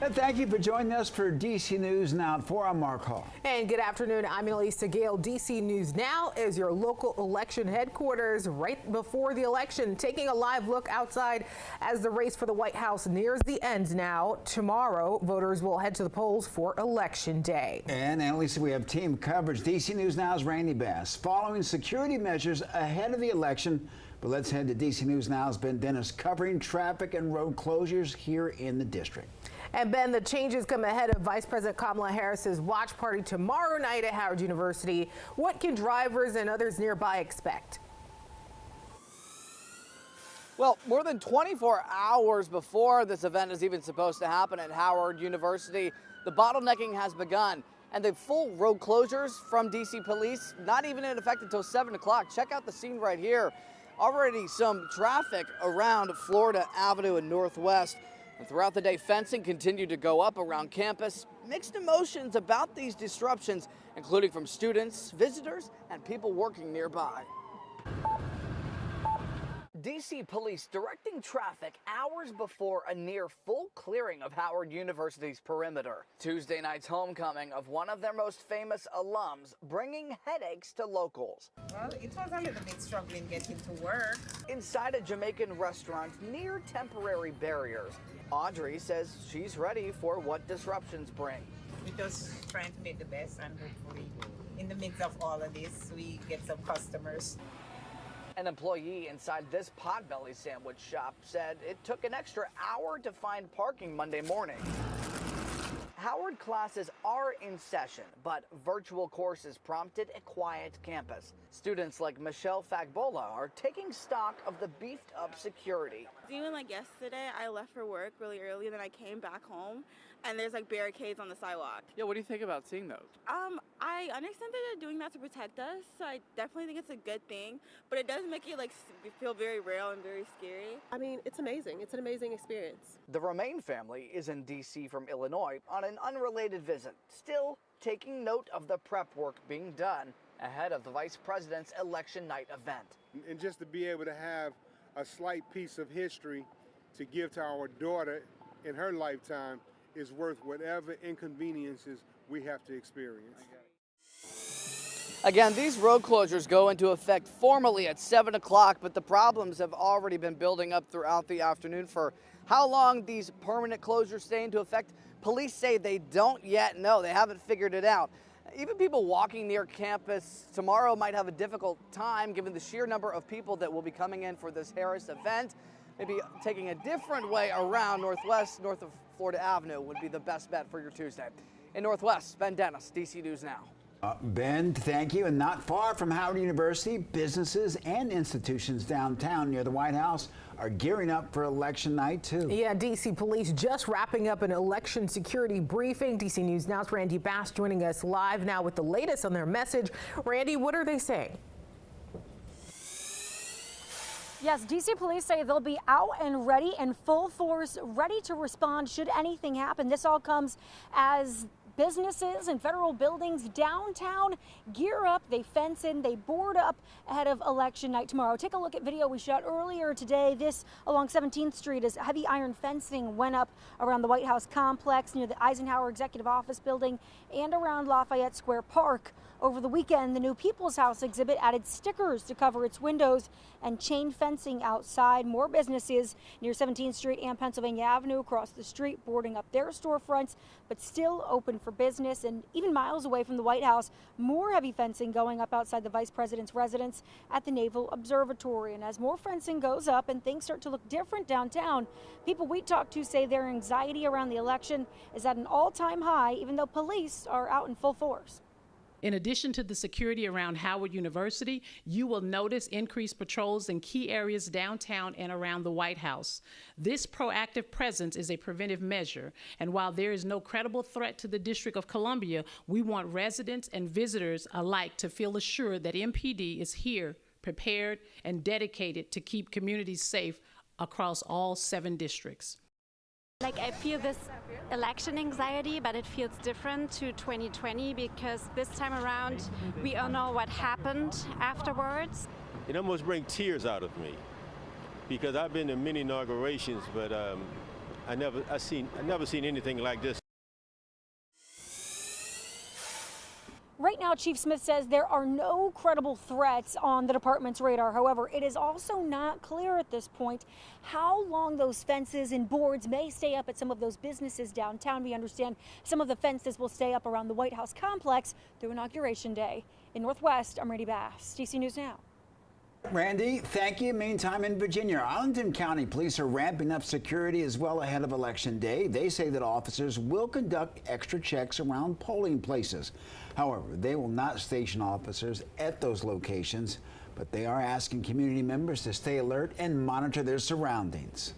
Ben, thank you for joining us for DC News Now at 4. I'm Mark Hall. And good afternoon. I'm Elisa Gale. DC News Now is your local election headquarters right before the election. Taking a live look outside as the race for the White House nears the end now. Tomorrow, voters will head to the polls for Election Day. And Annalisa, we have team coverage. DC News Now's Randy Bass. Following security measures ahead of the election. But let's head to DC News Now's Ben Dennis covering traffic and road closures here in the district. And Ben, the changes come ahead of Vice President Kamala Harris's watch party tomorrow night at Howard University. What can drivers and others nearby expect? Well, more than 24 hours before this event is even supposed to happen at Howard University, the bottlenecking has begun. And the full road closures from DC Police, not even in effect until 7 o'clock. Check out the scene right here. Already some traffic around Florida Avenue and Northwest. And throughout the day, fencing continued to go up around campus. Mixed emotions about these disruptions, including from students, visitors, and people working nearby. DC Police directing traffic hours before a near full clearing of Howard University's perimeter. Tuesday night's homecoming of one of their most famous alums, bringing headaches to locals. Well, it was a little bit struggling getting to work. Inside a Jamaican restaurant near temporary barriers, Audrey says she's ready for what disruptions bring. We're just trying to make the best, and hopefully in the midst of all of this, we get some customers. An employee inside this Potbelly sandwich shop said it took an extra hour to find parking Monday morning. Howard classes are in session, but virtual courses prompted a quiet campus. Students like Michelle Fagbola are taking stock of the beefed up security. Even like yesterday, I left for work really early, and then I came back home, and there's like barricades on the sidewalk. Yeah, what do you think about seeing those? I understand that they're doing that to protect us, so I definitely think it's a good thing, but it does make it like feel very real and very scary. I mean, it's amazing. It's an amazing experience. The Romaine family is in DC from Illinois on an unrelated visit, still taking note of the prep work being done ahead of the vice president's election night event. And just to be able to have a slight piece of history to give to our daughter in her lifetime is worth whatever inconveniences we have to experience. Again, these road closures go into effect formally at 7 o'clock, but the problems have already been building up throughout the afternoon. For how long these permanent closures stay into effect, police say they don't yet know. They haven't figured it out. Even people walking near campus tomorrow might have a difficult time given the sheer number of people that will be coming in for this Harris event. Maybe taking a different way around Northwest, north of Florida Avenue would be the best bet for your Tuesday. In Northwest, Ben Dennis, DC News Now. Ben, thank you. And not far from Howard University, businesses and institutions downtown near the White House are gearing up for election night, too. Yeah, DC Police just wrapping up an election security briefing. DC News Now's Randy Bass joining us live now with the latest on their message. Randy, what are they saying? Yes, DC Police say they'll be out and ready in full force, ready to respond should anything happen. This all comes as businesses and federal buildings downtown gear up, they fence in, they board up ahead of election night tomorrow. Take a look at video we shot earlier today. This along 17th Street as heavy iron fencing went up around the White House complex near the Eisenhower Executive Office building and around Lafayette Square Park. Over the weekend, the new People's House exhibit added stickers to cover its windows and chain fencing outside. More businesses near 17th Street and Pennsylvania Avenue across the street boarding up their storefronts, but still open for business. And even miles away from the White House, more heavy fencing going up outside the vice president's residence at the Naval Observatory. And as more fencing goes up and things start to look different downtown, people we talked to say their anxiety around the election is at an all-time high, even though police are out in full force. In addition to the security around Howard University, you will notice increased patrols in key areas downtown and around the White House. This proactive presence is a preventive measure, and while there is no credible threat to the District of Columbia, we want residents and visitors alike to feel assured that MPD is here, prepared, and dedicated to keep communities safe across all 7 districts. Like, I feel this election anxiety, but it feels different to 2020 because this time around we all know what happened afterwards. It almost brings tears out of me because I've been to many inaugurations, but I never seen anything like this. Right now, Chief Smith says there are no credible threats on the department's radar. However, it is also not clear at this point how long those fences and boards may stay up at some of those businesses downtown. We understand some of the fences will stay up around the White House complex through Inauguration Day. In Northwest, I'm Randy Bass, DC News Now. Randy, thank you. Meantime, in Virginia, Arlington County Police are ramping up security as well ahead of Election Day. They say that officers will conduct extra checks around polling places. However, they will not station officers at those locations, but they are asking community members to stay alert and monitor their surroundings.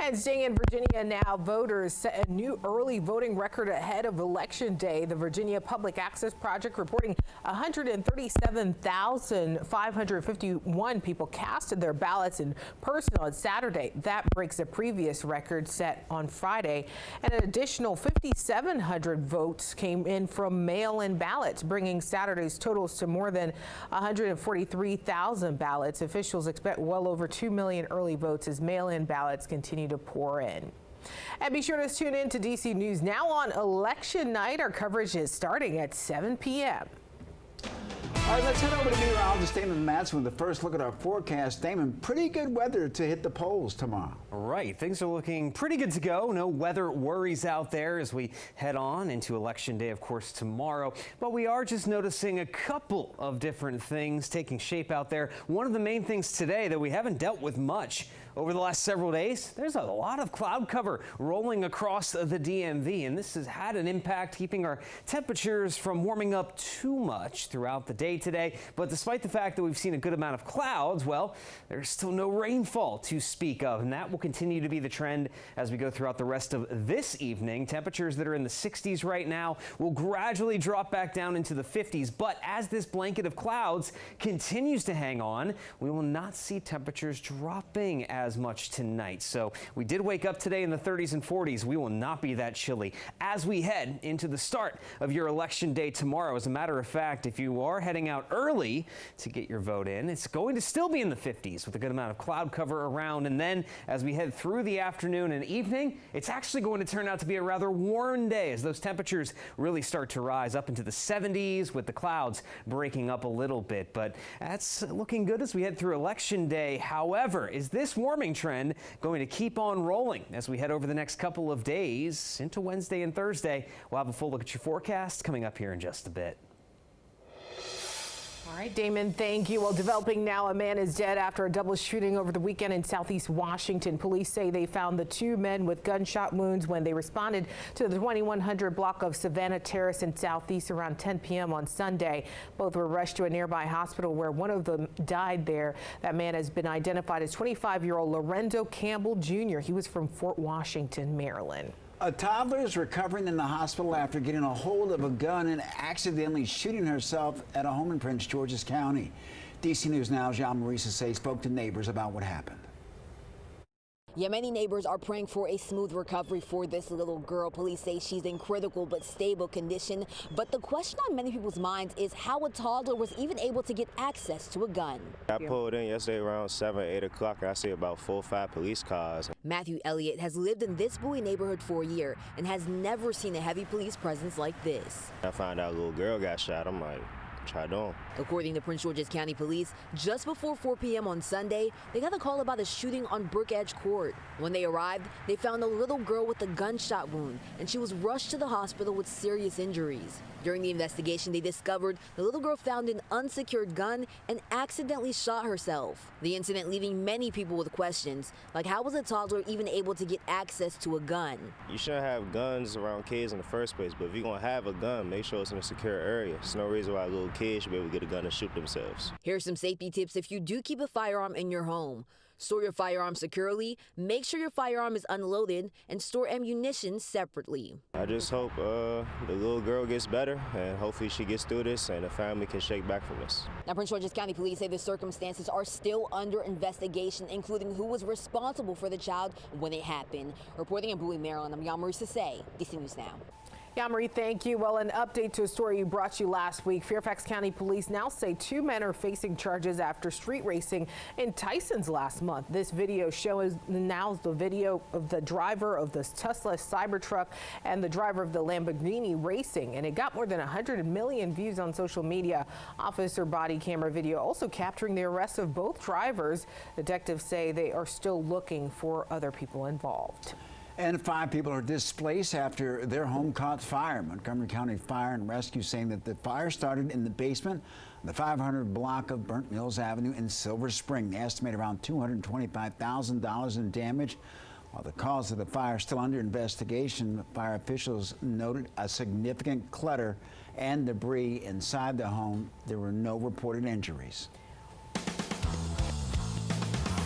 And staying in Virginia now, voters set a new early voting record ahead of Election Day. The Virginia Public Access Project reporting 137,551 people casted their ballots in person on Saturday. That breaks a previous record set on Friday. And an additional 5,700 votes came in from mail-in ballots, bringing Saturday's totals to more than 143,000 ballots. Officials expect well over 2 million early votes as mail-in ballots continue to pour in. And be sure to tune in to DC News Now on election night. Our coverage is starting at 7 p.m. All right, let's head over to meteorologist Damon Matson with the first look at our forecast. Damon, pretty good weather to hit the polls tomorrow. Right, things are looking pretty good to go. No weather worries out there as we head on into Election Day, of course, tomorrow. But we are just noticing a couple of different things taking shape out there. One of the main things today that we haven't dealt with much over the last several days, there's a lot of cloud cover rolling across the DMV, and this has had an impact keeping our temperatures from warming up too much throughout the day today. But despite the fact that we've seen a good amount of clouds, well, there's still no rainfall to speak of, and that will continue to be the trend as we go throughout the rest of this evening. Temperatures that are in the 60s right now will gradually drop back down into the 50s, but as this blanket of clouds continues to hang on, we will not see temperatures dropping as much tonight. So we did wake up today in the 30s and 40s. We will not be that chilly as we head into the start of your Election Day tomorrow. As a matter of fact, if you are heading out early to get your vote in, it's going to still be in the 50s with a good amount of cloud cover around. And then as we head through the afternoon and evening, it's actually going to turn out to be a rather warm day as those temperatures really start to rise up into the 70s with the clouds breaking up a little bit. But that's looking good as we head through Election Day. However, is this warming trend going to keep on rolling as we head over the next couple of days into Wednesday and Thursday? We'll have a full look at your forecast coming up here in just a bit. All right, Damon, thank you. Well, developing now, a man is dead after a double shooting over the weekend in Southeast Washington. Police say they found the two men with gunshot wounds when they responded to the 2100 block of Savannah Terrace in Southeast around 10 p.m. on Sunday. Both were rushed to a nearby hospital where one of them died there. That man has been identified as 25-year-old Lorenzo Campbell Jr. He was from Fort Washington, Maryland. A toddler is recovering in the hospital after getting a hold of a gun and accidentally shooting herself at a home in Prince George's County. DC News Now's Jean-Marie Sissay spoke to neighbors about what happened. Yeah, many neighbors are praying for a smooth recovery for this little girl. Police say she's in critical but stable condition. But the question on many people's minds is how a toddler was even able to get access to a gun. I pulled in yesterday around 7, 8 o'clock, and I see about 4 or 5 police cars. Matthew Elliott has lived in this Bowie neighborhood for a year and has never seen a heavy police presence like this. I found out a little girl got shot. I'm like, try doing. According to Prince George's County Police, just before 4 p.m. on Sunday, they got a call about a shooting on Brook Edge Court. When they arrived, they found a little girl with a gunshot wound, and she was rushed to the hospital with serious injuries. During the investigation, they discovered the little girl found an unsecured gun and accidentally shot herself. The incident leaving many people with questions, like how was a toddler even able to get access to a gun? You shouldn't have guns around kids in the first place, but if you're going to have a gun, make sure it's in a secure area. There's no reason why little kids should be able to get a gun and shoot themselves. Here's some safety tips if you do keep a firearm in your home. Store your firearm securely, make sure your firearm is unloaded, and store ammunition separately. I just hope the little girl gets better, and hopefully she gets through this and the family can shake back from this. Now, Prince George's County Police say the circumstances are still under investigation, including who was responsible for the child when it happened. Reporting in Bowie, Maryland, I'm Jean-Marie Sissay, DC News Now. Marie, thank you. Well, an update to a story you brought you last week. Fairfax County Police now say 2 men are facing charges after street racing in Tysons last month. This video shows now the video of the driver of the Tesla Cybertruck and the driver of the Lamborghini racing, and it got more than 100 million views on social media. Officer body camera video also capturing the arrest of both drivers. Detectives say they are still looking for other people involved. And 5 people are displaced after their home caught fire. Montgomery County Fire and Rescue saying that the fire started in the basement of the 500 block of Burnt Mills Avenue in Silver Spring. They estimate around $225,000 in damage. While the cause of the fire is still under investigation, fire officials noted a significant clutter and debris inside the home. There were no reported injuries.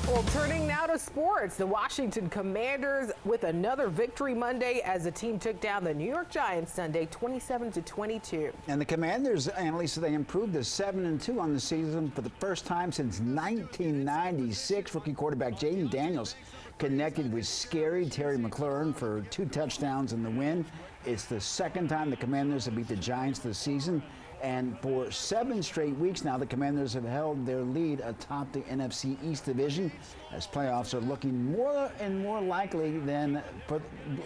Well, turning now to sports, the Washington Commanders with another victory Monday as the team took down the New York Giants Sunday 27-22. And the Commanders, Annalisa, they improved to 7-2 on the season for the first time since 1996. Rookie quarterback Jaden Daniels connected with scary Terry McLaurin for 2 touchdowns in the win. It's the second time the Commanders have beat the Giants this season. And for 7 straight weeks now, the Commanders have held their lead atop the NFC East Division as playoffs are looking more and more likely than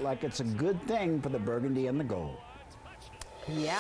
like it's a good thing for the Burgundy and the Gold. Yeah.